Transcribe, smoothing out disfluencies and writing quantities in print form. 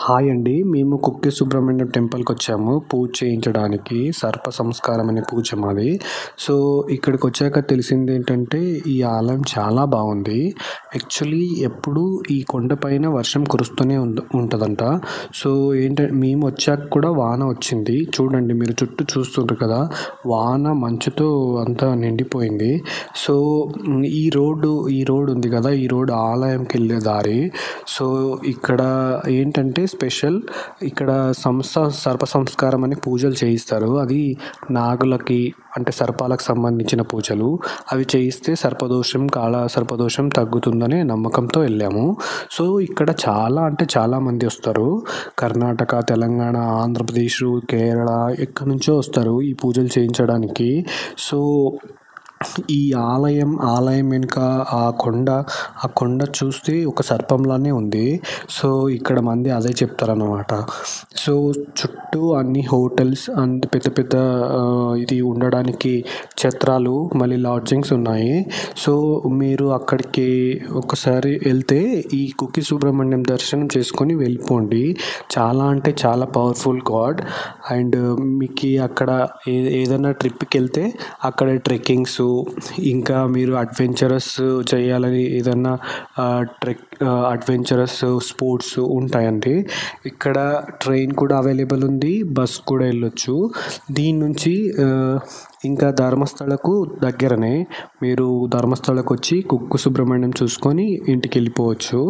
Hi అండి. మేము కుక్కే సుబ్రహ్మణ్యం టెంపుల్‌కొచ్చాము పూజ చేయించడానికి. సర్ప సంస్కారం అనే పూజ మాది. సో, ఇక్కడికొచ్చాక తెలిసిందేంటంటే, ఈ ఆలయం చాలా బావుంది. యాక్చువల్లీ ఎప్పుడూ ఈ కొండపైన వర్షం కురుస్తూనే ఉంటదంట. సో, మేమొచ్చాక కూడా వాన వచ్చింది. చూడండి, మీరు చుట్టూ చూస్తుండ్రు కదా! వాన మంచుతో అంతా నిండిపోయింది. సో, ఈ రోడ్ ఉంది కదా! ఈ రోడ్ ఆలయంకెళ్ళే దారి. సో, ఇక్కడ ఏంటంటే స్పెషల్, ఇక్కడ సర్ప సంస్కారం అని పూజలు చేయిస్తారు. అది నాగులకి అంటే సర్పాలకు సంబంధించిన పూజలు. అవి చేయిస్తే సర్పదోషం, కాల సర్పదోషం తగ్గుతుందనే నమ్మకంతో వెళ్ళాము. సో, ఇక్కడ చాలా అంటే చాలా మంది వస్తారు. కర్ణాటక, తెలంగాణ, ఆంధ్రప్రదేశ్, కేరళ ఎక్కడి నుంచో వస్తారు ఈ పూజలు చేయించడానికి. సో, ఈ ఆలయం వెనుక ఆ కొండ చూస్తే ఒక సర్పంలానే ఉంది. సో, ఇక్కడ మంది అదే చెప్తారన్నమాట. సో, చుట్టూ అన్ని హోటల్స్ అండ్ పెద్ద పెద్ద ఇది ఉండడానికి ఛత్రాలు, మళ్ళీ లాడ్జింగ్స్ ఉన్నాయి. సో, మీరు అక్కడికి ఒకసారి వెళ్తే ఈ కుక్కే సుబ్రహ్మణ్యం దర్శనం చేసుకొని వెళ్ళిపోండి. చాలా అంటే చాలా పవర్ఫుల్ గాడ్. అండ్ మీకు అక్కడ ఏదైనా ట్రిప్‌కి వెళ్తే అక్కడ ట్రెక్కింగ్స్, ఇంకా మీరు అడ్వెంచరస్ చేయాలని ఏదన్నా అడ్వెంచరస్ స్పోర్ట్స్ ఉంటాయండి. ఇక్కడ ట్రైన్ కూడా అవైలబుల్ ఉంది. బస్ కూడా వెళ్ళొచ్చు. దీని నుంచి ఇంకా ధర్మస్థలకు దగ్గరనే. మీరు ధర్మస్థలకు వచ్చి కుక్కే సుబ్రహ్మణ్యం చూసుకొని ఇంటికి వెళ్ళిపోవచ్చు.